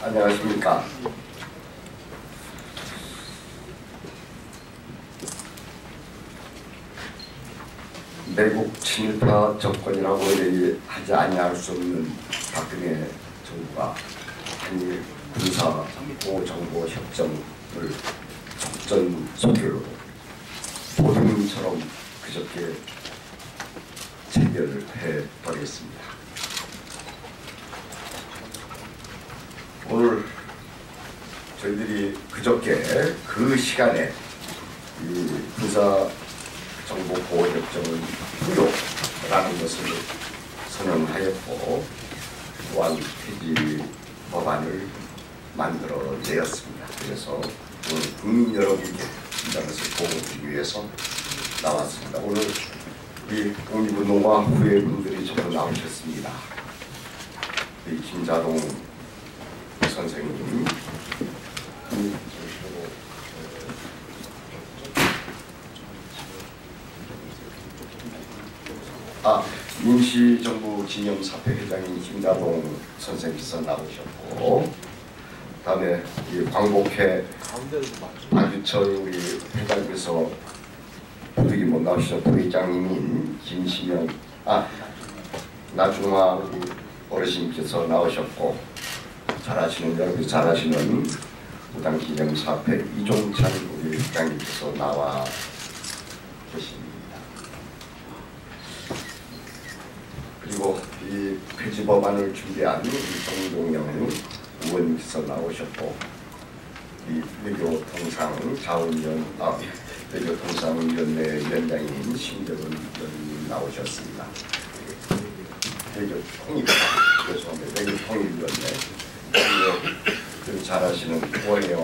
안녕하십니까. 내국 친일파 정권이라고 하지 아니할 수 없는 박근혜 정부가 한일 군사 보정보 협정을 속전속결로 보듬처럼 그저께 체결해 버렸습니다. 오늘 저희들이 그저께 그 시간에 이 군사정보보호협정은 후요라는 것을 선언하였고 또한 폐지 법안을 만들어내었습니다. 그래서 오늘 국민 여러분께 이런 것을 보고드리기 위해서 나왔습니다. 오늘 우리 독립운동가 후배분들이 전부 나오셨습니다. 우리 김자동 선생님, 민시정부 기념사표 회장인 김자동 선생님께서 나오셨고, 그다음에 이 광복회 박유철 우리 회장께서 부득이 못 나오셔서 부회장님인 김시명 나중화 우리 어르신께서 나오셨고, 여러분 잘하시는 무당기념사회 이종찬 우리 회장님께서 나와 계십니다. 그리고 이 폐지 법안을 준비한 정동영 의원님께서 나오셨고, 이 외교통상위원회 위원장인 신대원 의원님 나오셨습니다. 외교통일위원회 그리고 잘하시는 원혜영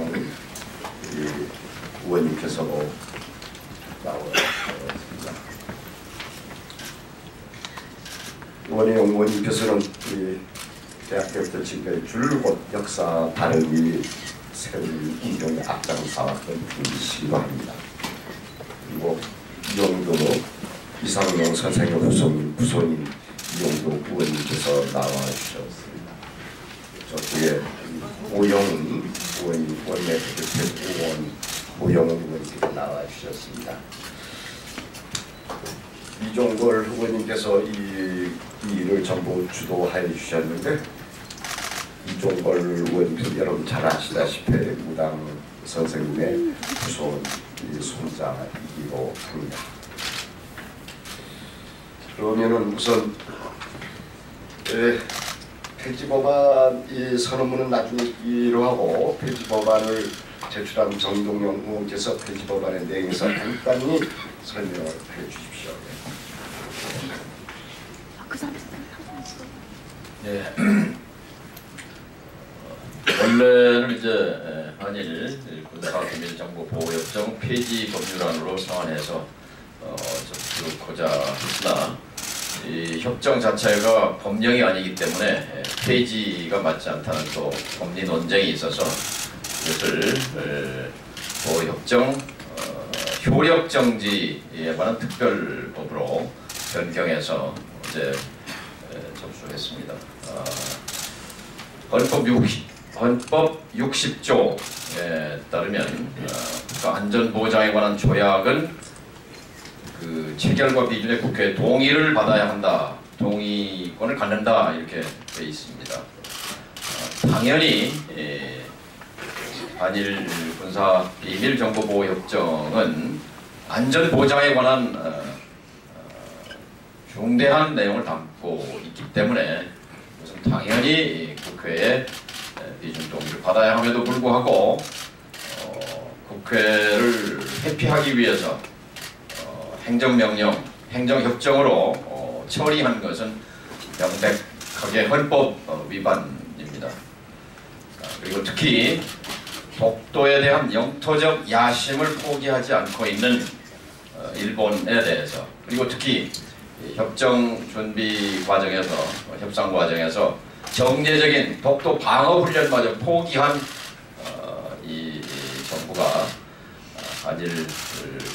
의원님께서도 나오셨습니다. 원혜영 의원님께서는 우리 대학 때부터 지금까지 줄곧 역사 발음이 세운 운동에 앞장서왔던 분이시기도 합니다. 그리고 이상용 선생의 후손인 이용도 의원님께서 나와주셨습니다. 저쪽에 오영훈 의원님, 원내대표 의원 오영훈 의원님께서 나와주셨습니다. 이종걸 의원님께서 이 일을 전부 주도해 주셨는데, 이종걸 의원님께서 여러분 잘 아시다시피 무당 선생님의 후손 손자이기도 합니다. 그러면은 우선 폐지법안 이 선언문은 나중에 읽기로 하고, 폐지법안을 제출한 정동영 의원께서 폐지법안의 내용에서 간단히 설명을 해 주십시오. 네. 원래는 이제 한일 군사기밀정보보호협정 폐지 법률안으로 서원해서 접수하고자 했으나 이 협정 자체가 법령이 아니기 때문에 폐지가 맞지 않다는 또 법리 논쟁이 있어서 이것을 보호협정 효력정지에 관한 특별법으로 변경해서 이제 접수했습니다. 헌법 60조에 따르면 안전보장에 관한 조약은 그 체결과 비준에 국회 동의를 받아야 한다, 동의권을 갖는다, 이렇게 되어 있습니다. 당연히 한일 군사 비밀 정보보호 협정은 안전보장에 관한 중대한 내용을 담고 있기 때문에 당연히 국회에 비준 동의를 받아야 함에도 불구하고 국회를 회피하기 위해서 행정명령, 행정협정으로 처리한 것은 명백하게 헌법 위반입니다. 그리고 특히 독도에 대한 영토적 야심을 포기하지 않고 있는 일본에 대해서, 그리고 특히 협정 준비 과정에서, 협상 과정에서 정례적인 독도 방어 훈련마저 포기한 이 정부가 한일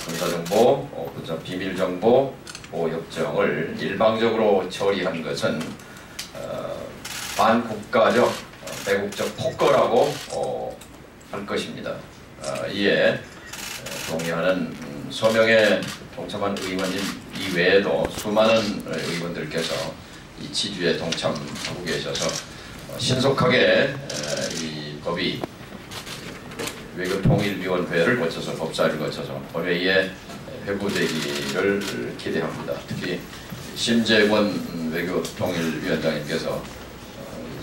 군사정보, 군사 비밀정보 보호협정을 일방적으로 처리한 것은 반국가적 애국적 폭거라고 할 것입니다. 이에 동의하는 서명에 동참한 의원님 이외에도 수많은 의원들께서 이 취지에 동참하고 계셔서 신속하게 이 법이 외교통일위원회를 거쳐서 법사위를 거쳐서 본회의에 회부되기를 기대합니다. 특히 심재권 외교통일위원장님께서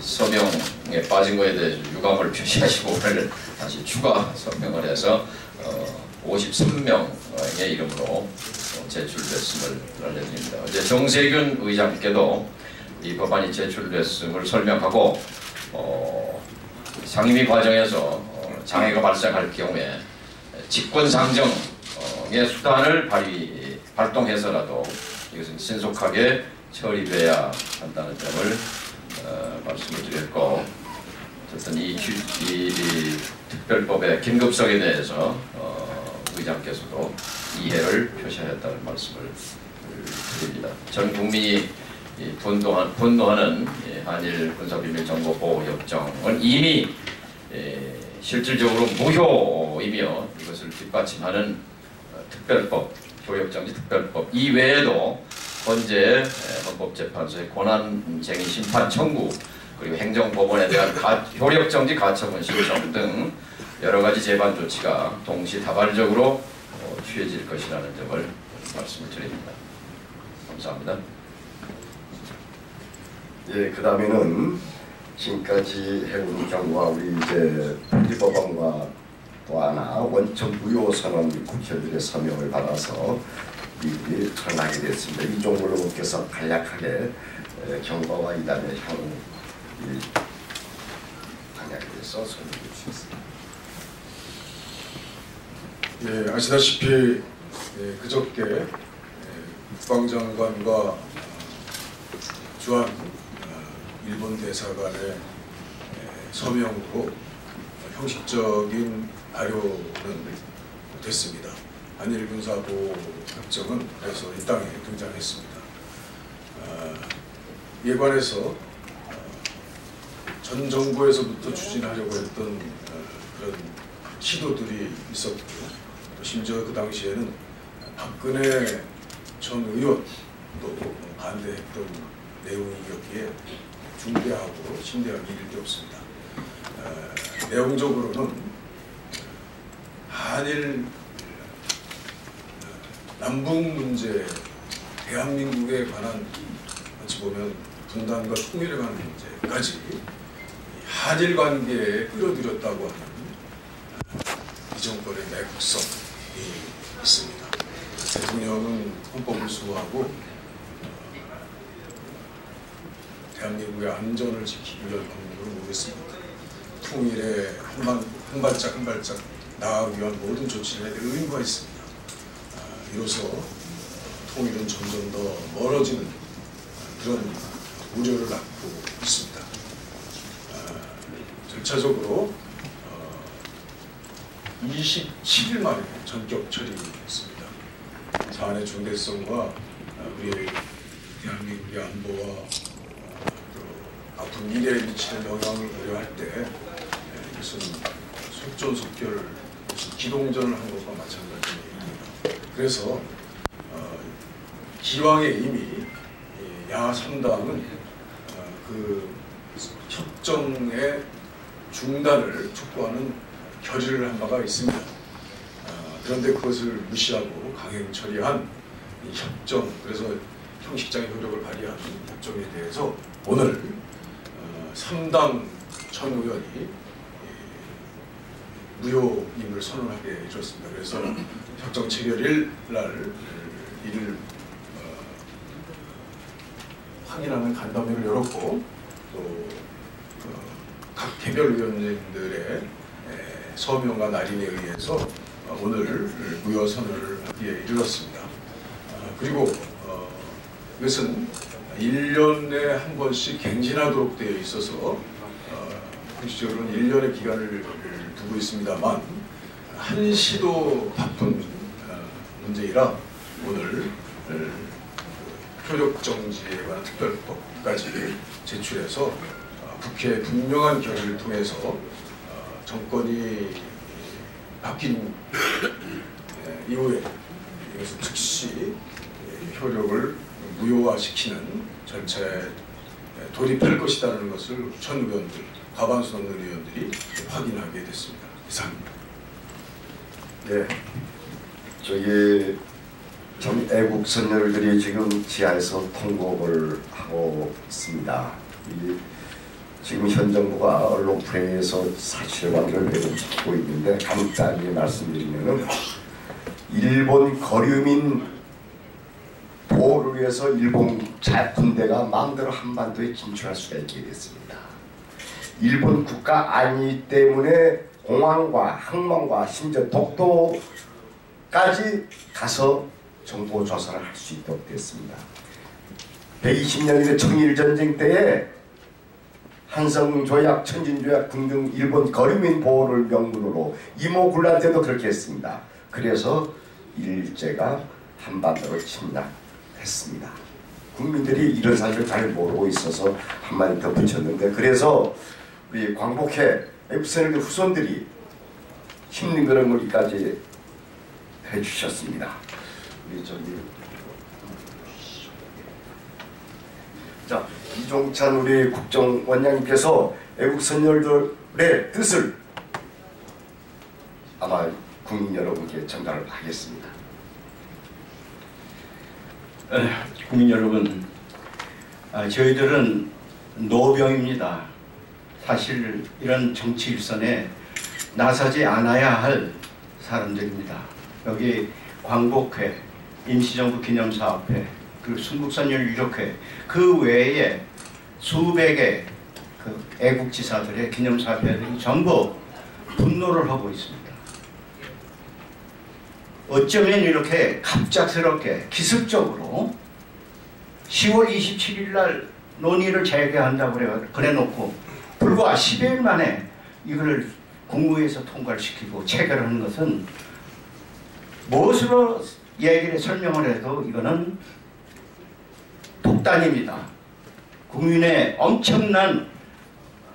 서명에 빠진 것에 대해서 유감을 표시하시고 오늘 다시 추가 서명을 해서 53명의 이름으로 제출됐음을 알려드립니다. 어제 정세균 의장께도 이 법안이 제출됐음을 설명하고 상임위 과정에서 장애가 발생할 경우에 직권상정의 수단을 발동해서라도 이것은 신속하게 처리돼야 한다는 점을 말씀을 드렸고, 어쨌든 이 특별법의 긴급성에 대해서 의장께서도 이해를 표시하였다는 말씀을 드립니다. 전 국민이 분노하는 한일 군사비밀정보보호협정은 이미 실질적으로 무효이며 이것을 뒷받침하는 특별법, 효력정지 특별법 이외에도 헌재 헌법재판소의 권한쟁의 심판 청구 그리고 행정법원에 대한 효력정지 가처분 신청 등 여러가지 재반 조치가 동시다발적으로 취해질 것이라는 점을 말씀을 드립니다. 감사합니다. 예, 그 다음에는 지금까지 해온 경우와 우리 이제 표지법안과 또 하나 원천 무효 선언 국회의원들의 서명을 받아서 미리 전하게 됐습니다. 이종걸 의원께서 간략하게 경과와 이단의 향후 방향에 대해서 설명해 주셨습니다. 예, 아시다시피 그저께 국방장관과 주한 일본 대사관의 서명으로 형식적인 발효는 됐습니다. 한일 군사보호 협정은 그래서 이 땅에 등장했습니다. 이에 관해서 전 정부에서부터 추진하려고 했던 그런 시도들이 있었고, 또 심지어 그 당시에는 박근혜 전 의원도 반대했던 내용이었기에 중대하고 심대하게 일이 없습니다. 내용적으로는 한일 남북 문제, 대한민국에 관한 어찌 보면 분단과 통일에 관한 문제까지 한일 관계에 끌어들였다고 하는 이 정권의 매국성이 있습니다. 대통령은 헌법을 수호하고 대한민국의 안전을 지키기 위한 방법으로 모겠습니다. 통일에 한 발짝 한 발짝 나아가기 위한 모든 조치를 해야 될 의무가 있습니다. 이로써 통일은 점점 더 멀어지는 그런 우려를 낳고 있습니다. 절차적으로 27일 만에 전격 처리했습니다. 사안의 중대성과 우리 대한민국의 안보와 앞으로 미래에 미치는 영향을 고려할 때 이것은 속전속결 기동전을 한 것과 마찬가지입니다. 그래서 기왕에 이미 야 3당은 그 협정의 중단을 촉구하는 결의를 한 바가 있습니다. 그런데 그것을 무시하고 강행 처리한 이 협정, 그래서 형식적인 효력을 발휘하는 협정에 대해서 오늘 3당 전 의원이 무효임을 선언하게 해줬습니다. 그래서 협정 체결일 날 이를 확인하는 간담회를 열었고, 또 각 개별 의원님들의 서명과 날인에 의해서 오늘 무효 선언을 하기에 이르렀습니다. 그리고 이것은 1년에 한 번씩 갱신하도록 되어 있어서 공식적으로는 1년의 기간을 두고 있습니다만 한시도 바쁜 문제이라 오늘 효력정지에 관한 특별법까지 제출해서 국회 분명한 결의를 통해서 정권이 바뀐 이후에 이것을 즉시 효력을 무효화시키는 절차에 돌입할 것이라는 것을 전 의원들, 과반수 넘는 의원들이 확인하게 됐습니다. 이상입니다. 네, 저기 참 애국 선열들이 지금 지하에서 통곡을 하고 있습니다. 지금 현 정부가 언론 프레임에서 사실관계를 왜곡시키고 있는데 간단히 말씀드리면은 일본 거류민 보호를 위해서 일본 군대가 마음대로 한반도에 진출할 수가 있게 됐습니다. 일본 국가 아니기 때문에 공항과 항만과 심지어 독도까지 가서 정보 조사를 할 수 있도록 됐습니다. 120년의 청일전쟁 때에 한성조약, 천진조약 등등 일본 거류민 보호를 명분으로 이모군란 때도 그렇게 했습니다. 그래서 일제가 한반도를 침략했습니다. 국민들이 이런 사실을 잘 모르고 있어서 한마디 더 붙였는데, 그래서 우리 광복회 앱선의 후손들이 힘든 그런 거기까지 해주셨습니다. 우리 저기 자, 이종찬 우리 국정원장님께서 애국 선열들의 뜻을 아마 국민 여러분께 전달을 하겠습니다. 국민 여러분, 저희들은 노병입니다. 사실 이런 정치 일선에 나서지 않아야 할 사람들입니다. 여기 광복회, 임시정부 기념사업회, 그리고 순국선열 유족회, 그 외에 수백의 그 애국지사들의 기념사업회들이 전부 분노를 하고 있습니다. 어쩌면 이렇게 갑작스럽게 기습적으로 10월 27일 날 논의를 재개한다고 그래놓고 불과 10일 만에 이걸 국무회에서 통과를 시키고 체결하는 것은 무엇으로 얘기를 설명을 해도 이거는 독단입니다. 국민의 엄청난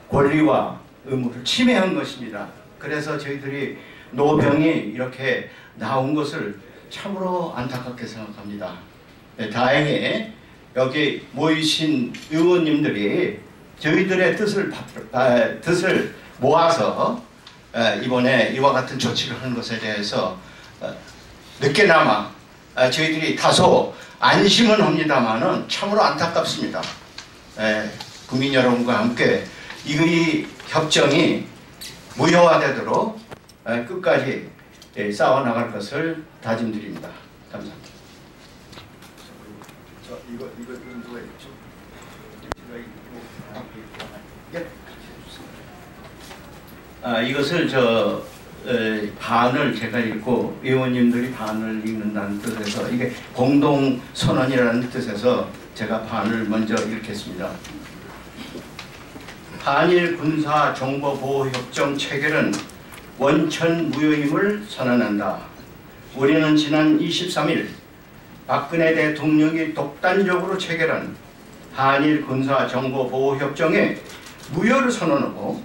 권리와 의무를 침해한 것입니다. 그래서 저희들이 노병이 이렇게 나온 것을 참으로 안타깝게 생각합니다. 네, 다행히 여기 모이신 의원님들이 저희들의 뜻을 모아서 이번에 이와 같은 조치를 하는 것에 대해서 늦게나마 저희들이 다소 안심은 합니다만은 참으로 안타깝습니다. 국민 여러분과 함께 이 협정이 무효화되도록 끝까지 싸워나갈 것을 다짐드립니다. 감사합니다. 이거 누가 있죠? 이것을 반을 제가 읽고 의원님들이 반을 읽는다는 뜻에서 이게 공동선언이라는 뜻에서 제가 반을 먼저 읽겠습니다. 한일 군사 정보 보호 협정 체결은 원천 무효임을 선언한다. 우리는 지난 23일 박근혜 대통령이 독단적으로 체결한 한일 군사 정보 보호 협정에 무효를 선언하고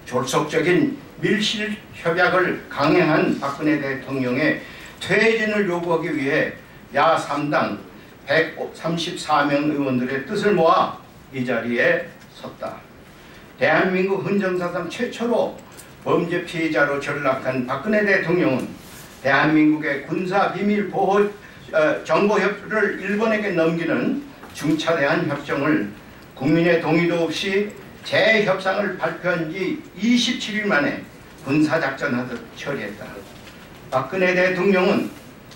졸속적인 밀실 협약을 강행한 박근혜 대통령의 퇴진을 요구하기 위해 야 3당 134명 의원들의 뜻을 모아 이 자리에 섰다. 대한민국 헌정사상 최초로 범죄 피해자로 전락한 박근혜 대통령은 대한민국의 군사 비밀 보호 정보협조를 일본에게 넘기는 중차대한 협정을 국민의 동의도 없이 재협상을 발표한 지 27일 만에 군사작전하듯 처리했다. 박근혜 대통령은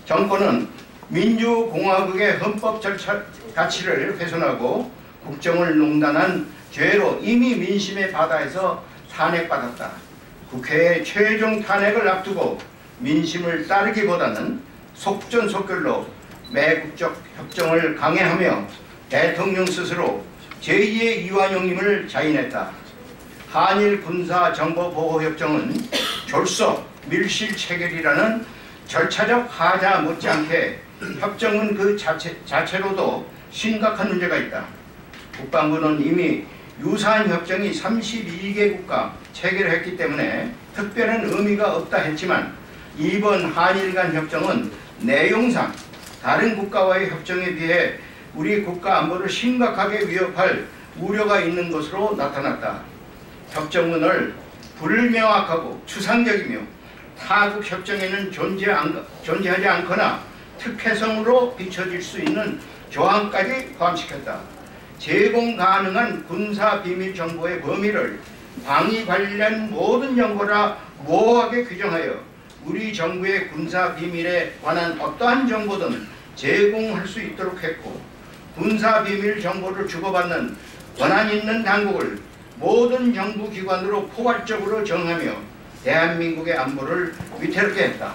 정권은 민주공화국의 헌법 절차 가치를 훼손하고 국정을 농단한 죄로 이미 민심의 바다에서 탄핵받았다. 국회의 최종 탄핵을 앞두고 민심을 따르기보다는 속전속결로 매국적 협정을 강행하며 대통령 스스로 제2의 이완용임을 자인했다. 한일 군사 정보 보호 협정은 졸속 밀실 체결이라는 절차적 하자 못지않게 협정은 그 자체로도 심각한 문제가 있다. 국방부는 이미 유사한 협정이 32개국과 체결했기 때문에 특별한 의미가 없다 했지만 이번 한일 간 협정은 내용상 다른 국가와의 협정에 비해 우리 국가 안보를 심각하게 위협할 우려가 있는 것으로 나타났다. 협정문을 불명확하고 추상적이며 타국 협정에는 존재하지 않거나 특혜성으로 비춰질 수 있는 조항까지 포함시켰다. 제공 가능한 군사 비밀 정보의 범위를 방위 관련 모든 정보라 모호하게 규정하여 우리 정부의 군사 비밀에 관한 어떠한 정보든 제공할 수 있도록 했고, 군사 비밀 정보를 주고받는 권한 있는 당국을 모든 정부 기관으로 포괄적으로 정하며 대한민국의 안보를 위태롭게 했다.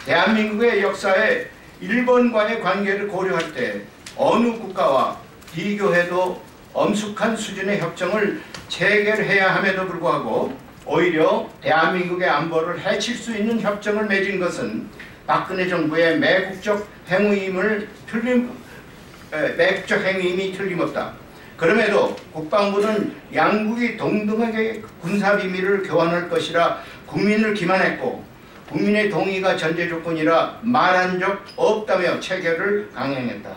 대한민국의 역사에 일본과의 관계를 고려할 때 어느 국가와 비교해도 엄숙한 수준의 협정을 체결해야 함에도 불구하고 오히려 대한민국의 안보를 해칠 수 있는 협정을 맺은 것은 박근혜 정부의 매국적 행위임이 틀림없다. 그럼에도 국방부는 양국이 동등하게 군사비밀을 교환할 것이라 국민을 기만했고, 국민의 동의가 전제 조건이라 말한 적 없다며 체결을 강행했다.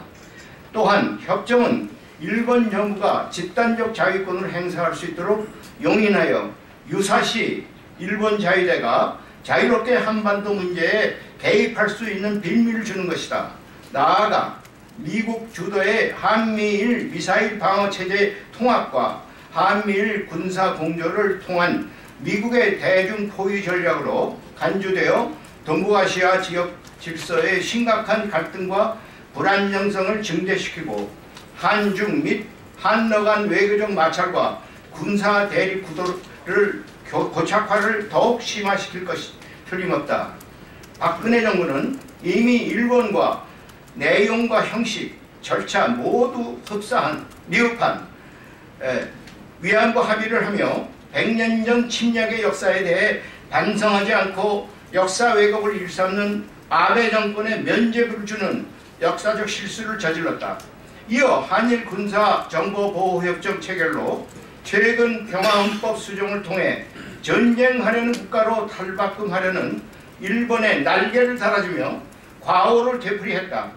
또한 협정은 일본 정부가 집단적 자위권을 행사할 수 있도록 용인하여 유사시 일본 자위대가 자유롭게 한반도 문제에 개입할 수 있는 빌미를 주는 것이다. 나아가 미국 주도의 한미일 미사일 방어체제 통합과 한미일 군사 공조를 통한 미국의 대중 포위 전략으로 간주되어 동북아시아 지역 질서의 심각한 갈등과 불안정성을 증대시키고 한중 및 한러 간 외교적 마찰과 군사 대립 구도를 고착화를 더욱 심화시킬 것이 틀림없다. 박근혜 정부는 이미 일본과 내용과 형식, 절차 모두 흡사한 미흡한 위안부 합의를 하며 100년 전 침략의 역사에 대해 반성하지 않고 역사 왜곡을 일삼는 아베 정권에 면죄부를 주는 역사적 실수를 저질렀다. 이어 한일 군사정보보호협정 체결로 최근 평화헌법 수정을 통해 전쟁하려는 국가로 탈바꿈하려는 일본의 날개를 달아주며 과오를 되풀이했다.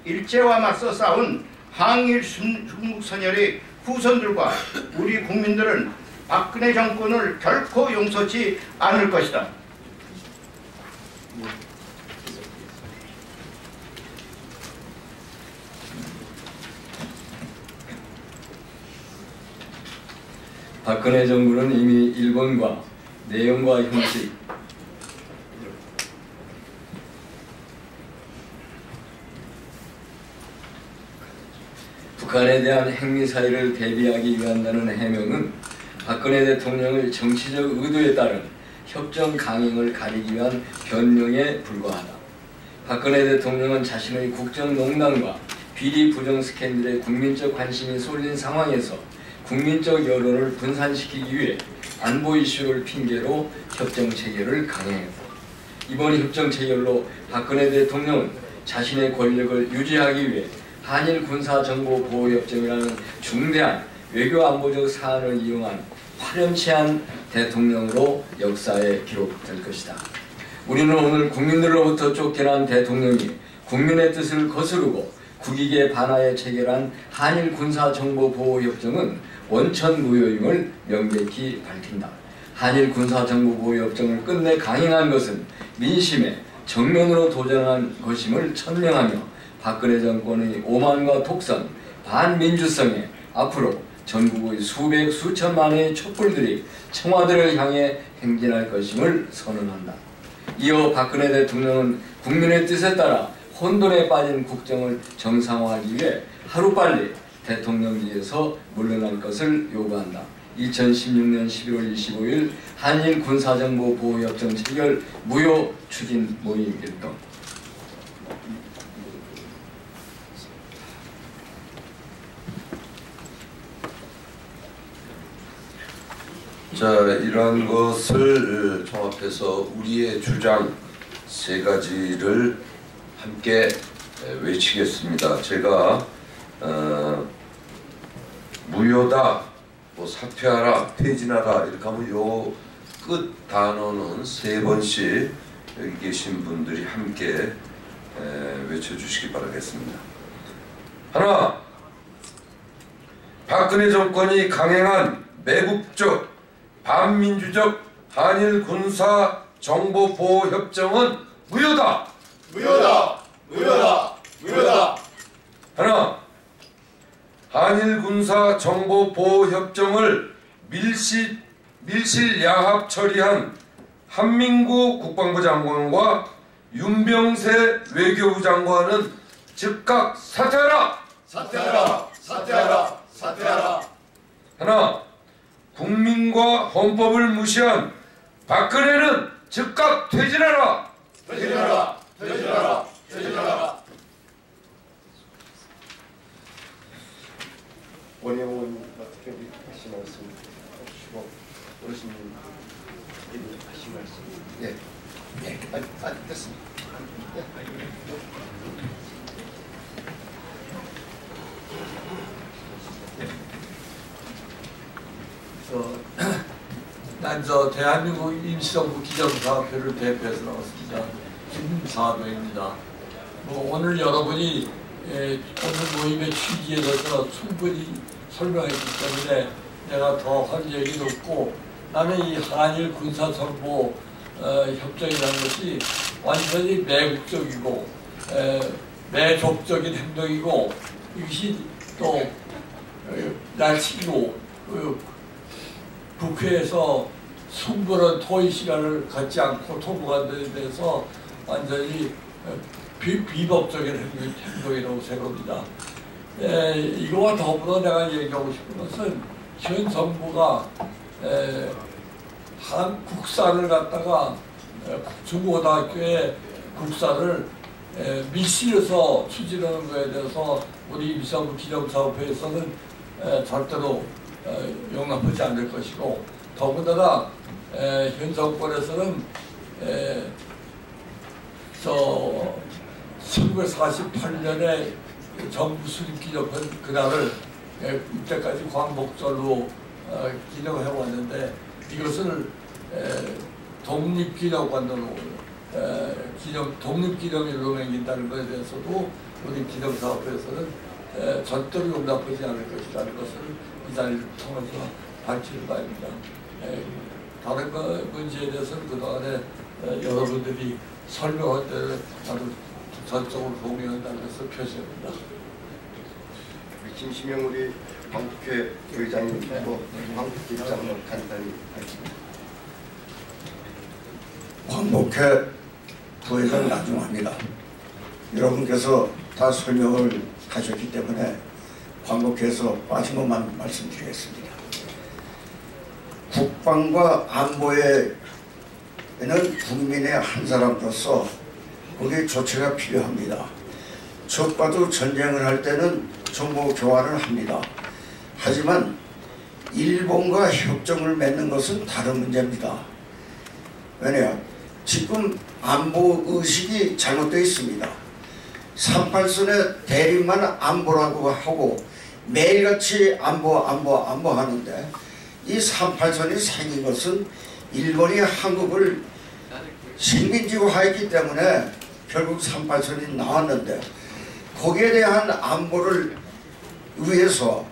일제와 맞서 싸운 항일 순국선열의 후손들과 우리 국민들은 박근혜 정권을 결코 용서치 않을 것이다. 박근혜 정부는 이미 일본과 내용과 형식, 북한에 대한 핵미사일을 대비하기 위한다는 해명은 박근혜 대통령의 정치적 의도에 따른 협정 강행을 가리기 위한 변명에 불과하다. 박근혜 대통령은 자신의 국정농단과 비리 부정 스캔들에 국민적 관심이 쏠린 상황에서 국민적 여론을 분산시키기 위해 안보 이슈를 핑계로 협정 체결을 강행했다. 이번 협정 체결로 박근혜 대통령은 자신의 권력을 유지하기 위해 한일 군사정보보호협정이라는 중대한 외교안보적 사안을 이용한 파렴치한 대통령으로 역사에 기록될 것이다. 우리는 오늘 국민들로부터 쫓겨난 대통령이 국민의 뜻을 거스르고 국익에 반하여 체결한 한일 군사정보보호협정은 원천무효임을 명백히 밝힌다. 한일 군사정보보호협정을 끝내 강행한 것은 민심에 정면으로 도전한 것임을 천명하며 박근혜 정권의 오만과 독선, 반민주성에 앞으로 전국의 수백 수천만의 촛불들이 청와대를 향해 행진할 것임을 선언한다. 이어 박근혜 대통령은 국민의 뜻에 따라 혼돈에 빠진 국정을 정상화하기 위해 하루빨리 대통령직에서 물러날 것을 요구한다. 2016년 11월 25일 한일 군사정보보호협정 체결 무효 추진 모임 일동. 자, 이러한 것을 종합해서 우리의 주장 세 가지를 함께 외치겠습니다. 제가 무효다, 뭐 사퇴하라, 퇴진하라 이렇게 하면 요 끝 단어는 3번씩 여기 계신 분들이 함께 외쳐주시기 바라겠습니다. 하나, 박근혜 정권이 강행한 매국적 반민주적 한일 군사 정보 보호 협정은 무효다. 무효다. 무효다. 무효다. 하나, 한일 군사 정보 보호 협정을 밀실 야합 처리한 한민구 국방부 장관과 윤병세 외교부 장관은 즉각 사퇴하라. 사퇴하라. 사퇴하라. 사퇴하라. 하나, 국민과 헌법을 무시한 박근혜는 즉각 퇴진하라. 퇴진하라. 퇴진하라. 퇴진하라. 원영은 어떻게 하신 말씀 해주시고 어르신님 하신 말씀 됐습니다. 난 대한민국 임시정부 기정사업회를 대표해서 나왔습니다. 김사도입니다. 오늘 여러분이 오늘 모임의 취지에 대해서 충분히 설명했기 때문에 내가 더 할 얘기도 없고, 나는 이 한일 군사정보 협정이라는 것이 완전히 매국적이고 매족적인 행동이고, 이것이 또 날치기고 국회에서 충분한 토의 시간을 갖지 않고 통과한 데 대해서 완전히 비법적인 행동이라고 생각합니다. 이거와 더불어 내가 얘기하고 싶은 것은 현 정부가 한 국사를 갖다가 중고등학교에 국사를 밀실에서 추진하는 것에 대해서 우리 임시정부 기정사업회에서는 절대로 용납하지 않을 것이고, 더군다나 현 정권에서는 1948년에 정부 수립 기념한 그날을 이때까지 광복절로 기념해 왔는데, 이것을 독립기념관으로 독립기념일로 남긴다는 것에 대해서도 우리 기념사업회에서는 절대로 용납하지 않을 것이라는 것을 이 자리를 통해서 밝히는 바입니다. 다른 문제에 대해서는 그동안에 여러분들이 설명할 때를 나도 전적으로 동의한다는 것을 표시합니다. 김시명 우리 광복회 의장님도 광복회 입장을 간단히 하겠습니다. 광복회 부회장 나중합니다. 여러분께서 다 설명을 하셨기 때문에 광복회에서 빠진 것만 말씀드리겠습니다. 국방과 안보에는 국민의 한 사람으로서 거기에 조치가 필요합니다. 적과도 전쟁을 할 때는 정보 교환을 합니다. 하지만 일본과 협정을 맺는 것은 다른 문제입니다. 왜냐? 지금 안보 의식이 잘못되어 있습니다. 38선의 대립만 안보라고 하고 매일같이 안보 하는데, 이 38선이 생긴 것은 일본이 한국을 식민지화했기 때문에 결국 38선이 나왔는데, 거기에 대한 안보를 위해서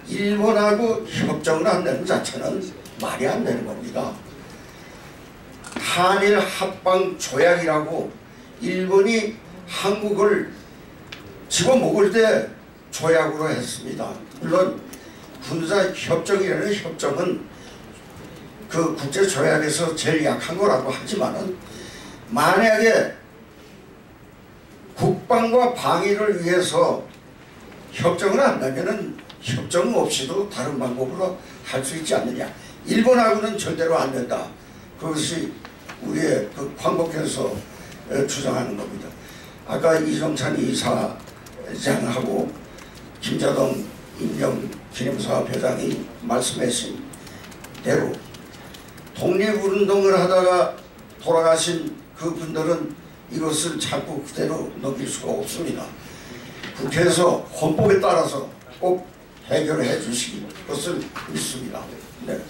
일본하고 협정을 한다는 자체는 말이 안 되는 겁니다. 한일 합방 조약이라고 일본이 한국을 집어먹을 때 조약으로 했습니다. 물론 군사협정이라는 협정은 그 국제조약에서 제일 약한 거라고 하지만은, 만약에 국방과 방위를 위해서 협정을 한다면은 협정 없이도 다른 방법으로 할 수 있지 않느냐. 일본하고는 절대로 안 된다. 그것이 우리의 그 광복회에서 주장하는 겁니다. 아까 이정찬 이사장하고 김자동 임명기념사업 회장이 말씀하신 대로 독립운동을 하다가 돌아가신 그분들은 이것을 자꾸 그대로 넘길 수가 없습니다. 국회에서 헌법에 따라서 꼭 해결해 주실 것을 믿습니다. 네.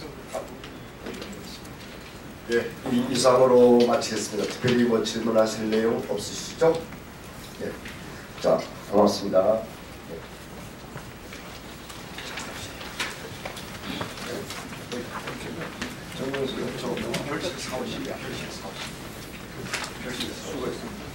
예, 이상으로 마치겠습니다. 특별히 뭐 질문하실 내용 없으시죠? 예. 자, 고맙습니다. 정말 저 10시 40이야. 10시 40. 10시 수고했습니다.